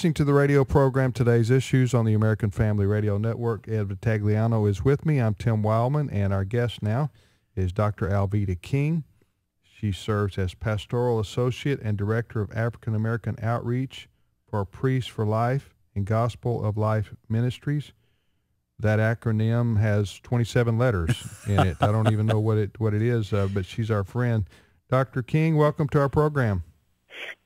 Listening to the radio program Today's Issues on the American Family Radio Network. Ed Vitagliano is with me. I'm Tim Wildman, and our guest now is Dr. Alveda King. She serves as Pastoral Associate and Director of African American Outreach for Priests for Life and Gospel of Life Ministries. That acronym has 27 letters in it. I don't even know what it is, but she's our friend. Dr. King, welcome to our program.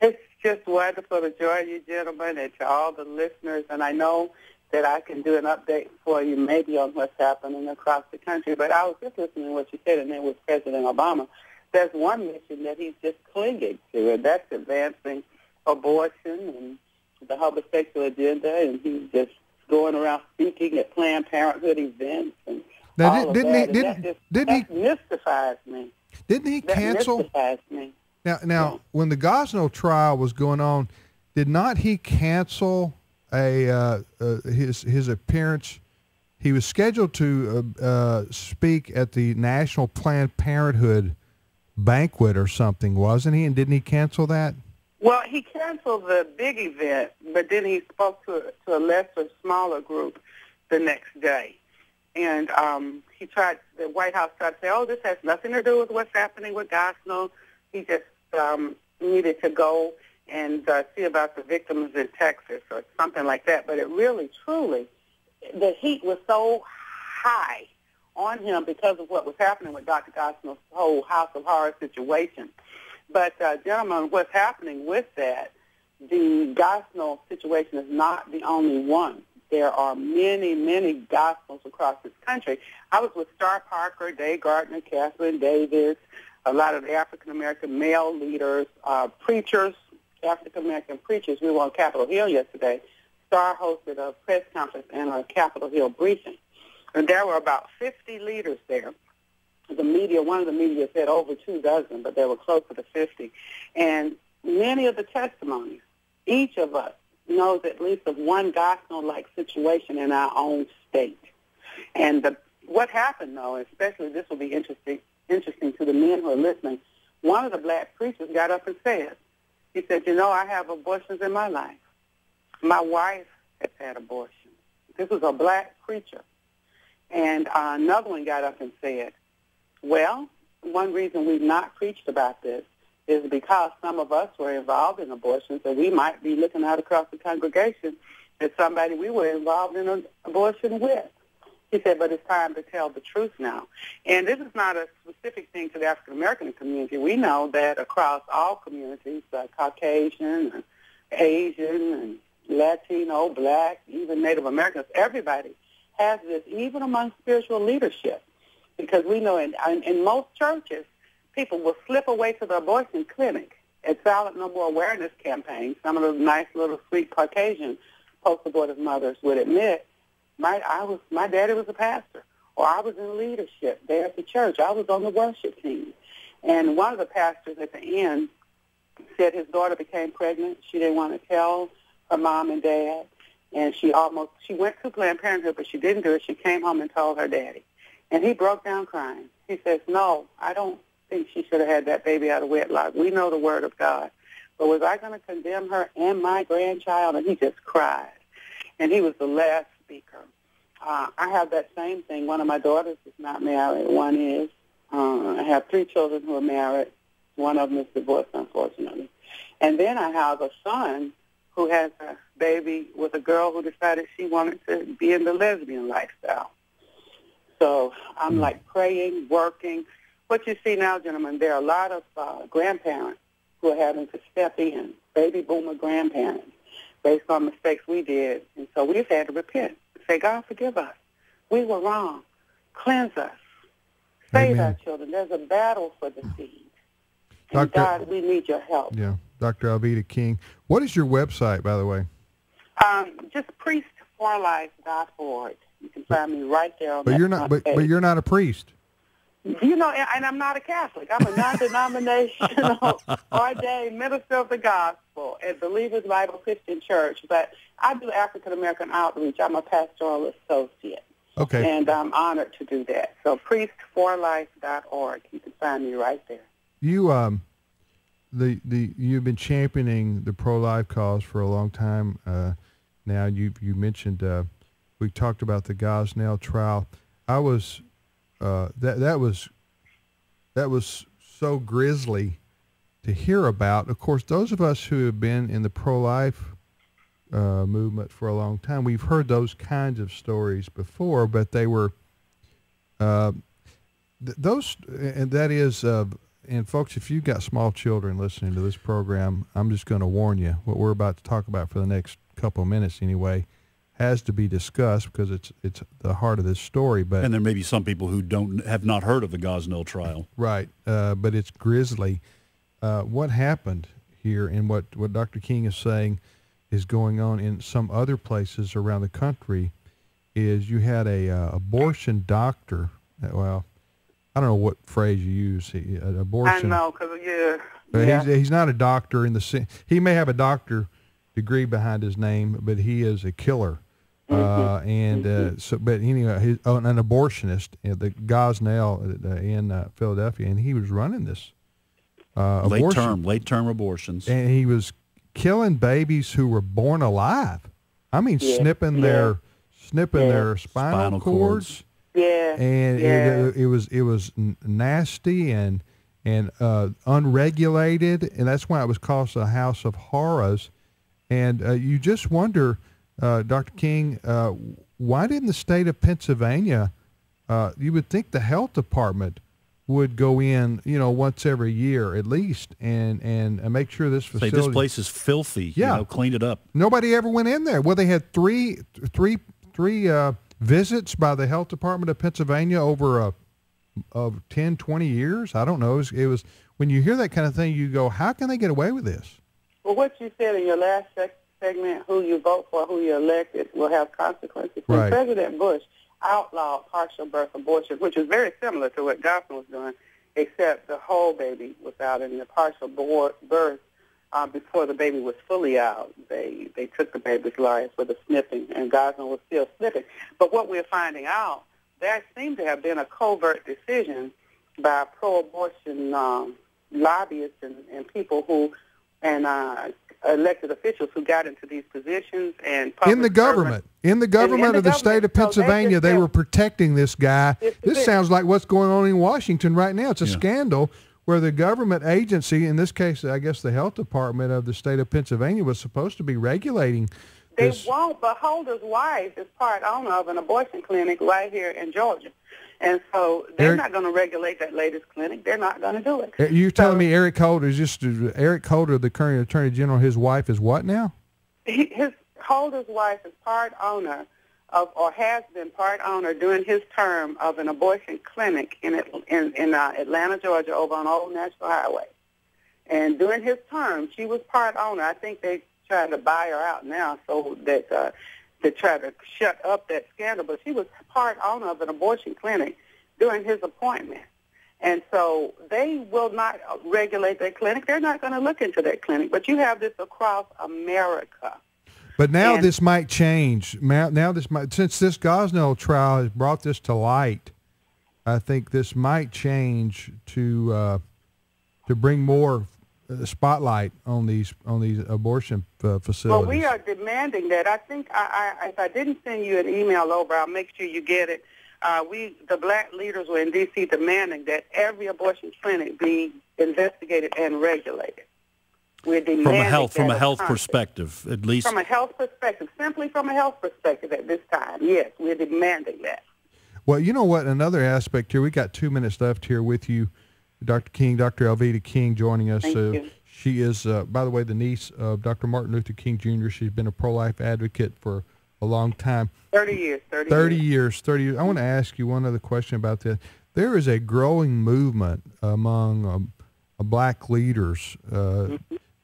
It's just wonderful to join you, gentlemen, and to all the listeners. And I know that I can do an update for you maybe on what's happening across the country. But I was just listening to what you said, and then with President Obama, there's one mission that he's just clinging to, and that's advancing abortion and the homosexual agenda, and he's just going around speaking at Planned Parenthood events and now, all of that. That mystifies me. Didn't he cancel? That mystifies me. Now, when the Gosnell trial was going on, did not he cancel his appearance? He was scheduled to speak at the National Planned Parenthood banquet or something, wasn't he? And didn't he cancel that? Well, he canceled the big event, but then he spoke to a lesser, smaller group the next day. And the White House tried to say, oh, this has nothing to do with what's happening with Gosnell. He just needed to go and see about the victims in Texas or something like that. But it really, truly, the heat was so high on him because of what was happening with Dr. Gosnell's whole House of Horrors situation. But, gentlemen, what's happening with that, the Gosnell situation is not the only one. There are many, many Gosnells across this country. I was with Star Parker, Day Gardner, Catherine Davis, a lot of the African-American male leaders, preachers, African-American preachers. We were on Capitol Hill yesterday. Star hosted a press conference and a Capitol Hill briefing. And there were about 50 leaders there. The media, one of the media said over 24, but there were closer to 50. And many of the testimonies, each of us knows at least of one Gosnell-like situation in our own state. And what happened, though, especially this will be interesting to the men who are listening, one of the black preachers got up and said, he said, I have abortions in my life. My wife has had abortions. This was a black preacher. And another one got up and said, well, one reason we've not preached about this is because some of us were involved in abortions, and we might be looking out across the congregation at somebody we were involved in an abortion with. He said, but it's time to tell the truth now. And this is not a specific thing to the African-American community. We know that across all communities, Caucasian, and Asian, and Latino, Black, even Native Americans, everybody has this, even among spiritual leadership. Because we know in most churches, people will slip away to the abortion clinic at Silent No More awareness campaigns. Some of the nice little sweet Caucasian post-abortive mothers would admit, my daddy was a pastor, or I was in leadership there at the church. I was on the worship team. And one of the pastors at the end said his daughter became pregnant. She didn't want to tell her mom and dad. And she went to Planned Parenthood, but she didn't do it. She came home and told her daddy. And he broke down crying. He says, no, I don't think she should have had that baby out of wedlock. We know the word of God. But was I going to condemn her and my grandchild? And he just cried. And he was the last speaker. I have that same thing. One of my daughters is not married. One is. I have 3 children who are married. One of them is divorced, unfortunately. And then I have a son who has a baby with a girl who decided she wanted to be in the lesbian lifestyle. So I'm like praying, working. What you see now, gentlemen, there are a lot of grandparents who are having to step in, baby boomer grandparents, based on mistakes we did. And so we've had to repent. Say, God, forgive us. We were wrong. Cleanse us. Save our children. There's a battle for the seed. And God, we need your help. Yeah, Dr. Alveda King. What is your website, by the way? Just priestforlife.org. You can find me right there on but you're not. But you're not a priest. And I'm not a Catholic. I'm a non-denominational ordained minister of the gospel at Believers Bible Christian Church. But I do African American outreach. I'm a pastoral associate. Okay. And I'm honored to do that. So priestforlife.org. You can find me right there. you've been championing the pro-life cause for a long time. Now you mentioned we talked about the Gosnell trial. I was that was so grisly to hear about. Of course, those of us who have been in the pro-life movement for a long time, we've heard those kinds of stories before, but they were those, and that is, and folks, if you've got small children listening to this program, I'm just going to warn you, what we're about to talk about for the next couple of minutes anyway, has to be discussed because it's the heart of this story. And there may be some people who have not heard of the Gosnell trial. Right, but it's grisly. What happened here, and what Dr. King is saying is going on in some other places around the country, is you had a abortion doctor. Well, I don't know what phrase you use. Abortion. I know, because he's not a doctor in the sense. He may have a doctor degree behind his name, but he is a killer. But anyway, he's an abortionist at the Gosnell in Philadelphia, and he was running this late term abortions, and he was killing babies who were born alive. I mean, snipping their spinal cords. And it was nasty and unregulated, and that's why it was called a house of horrors. And you just wonder, Dr. King, why didn't the state of Pennsylvania? You would think the health department would go in, once every year at least, and make sure this facility. Say this place is filthy. Yeah, clean it up. Nobody ever went in there. Well, they had three visits by the health department of Pennsylvania over of 10, 20 years. I don't know. It was when you hear that kind of thing, you go, how can they get away with this? Well, what you said in your last segment, who you vote for, who you elected, will have consequences. When Right. President Bush outlawed partial birth abortion, which is very similar to what Johnson was doing, except the whole baby was out and the partial birth before the baby was fully out. They took the baby's life with a snipping, and Gosnell was still snipping. But what we're finding out, there seemed to have been a covert decision by pro-abortion lobbyists and people who, and elected officials who got into these positions and in the government of the state of Pennsylvania, they were protecting this guy. This sounds like what's going on in Washington right now. It's a scandal where the government agency, in this case, I guess the health department of the state of Pennsylvania, was supposed to be regulating this. They won't, but Holder's wife is part owner of an abortion clinic right here in Georgia. And so they're not going to regulate that latest clinic. They're not going to do it. You're telling me Eric Holder, the current attorney general, his wife is what now? Holder's wife is part owner of, or has been part owner during his term of an abortion clinic in Atlanta, Georgia, over on Old National Highway. And during his term, she was part owner. I think they trying to buy her out now so that to try to shut up that scandal. But she was part owner of an abortion clinic during his appointment. And so they will not regulate that clinic. They're not going to look into that clinic. But you have this across America. But now this might change. Now this might, since this Gosnell trial has brought this to light, I think this might change to bring more spotlight on these abortion facilities. Well, we are demanding that. I think if I didn't send you an email over, I'll make sure you get it. The black leaders were in D.C. demanding that every abortion clinic be investigated and regulated. We're demanding from a health perspective, at least. From a health perspective, simply from a health perspective at this time, yes, we're demanding that. Well, you know what? Another aspect here, we got 2 minutes left here with you, Dr. King, Dr. Alveda King joining us. Thank you. She is, by the way, the niece of Dr. Martin Luther King Jr. She's been a pro-life advocate for a long time. 30 years. 30 years. I want to ask you one other question about this. There is a growing movement among black leaders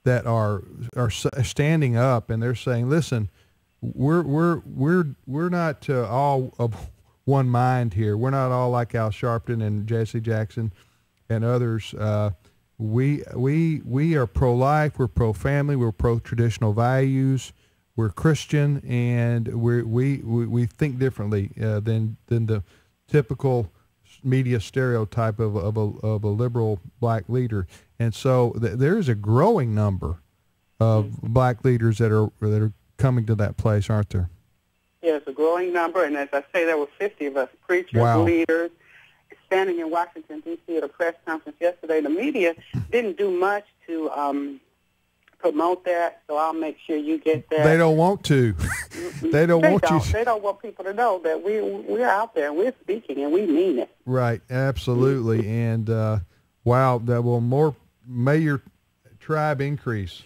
that are standing up, and they're saying, "Listen, we're not all of one mind here. We're not all like Al Sharpton and Jesse Jackson and others. We are pro-life. We're pro-family. We're pro-traditional values. We're Christian, and we think differently than the typical media stereotype of a liberal black leader." And so there is a growing number of black leaders that are coming to that place, aren't there? Yeah, it's a growing number, and as I say, there were 50 of us, preachers, Wow. leaders, standing in Washington, D.C. at a press conference yesterday. The media didn't do much to promote that, so I'll make sure you get that. They don't want to. They don't want you. They don't want people to know that we're out there and we're speaking and we mean it. Right, absolutely. And wow, that will may your tribe increase.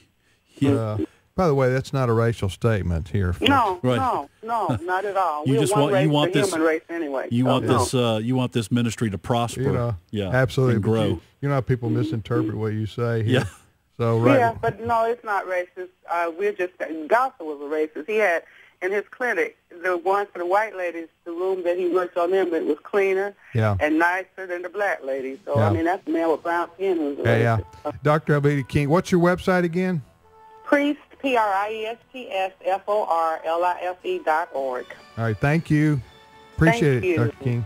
Yeah. By the way, that's not a racial statement here. No, Right. no, not at all. You We're just one race, want the this human race anyway. You so, want no. this. You want this ministry to prosper. You know, yeah, absolutely. and But grow. you know how people misinterpret what you say here. Yeah. So right. Yeah, but no, it's not racist. We're just, Gospel was a racist. He had, in his clinic, the one for the white ladies, the room that he worked on them, it was cleaner Yeah. and nicer than the black ladies. So, Yeah. I mean, that's a man with brown skin who's a Yeah, racist. yeah. Dr. Alveda King, what's your website again? Priest, PRIESTSFORLIFE.org. All right, thank you. Appreciate Thank it, you. Dr. King.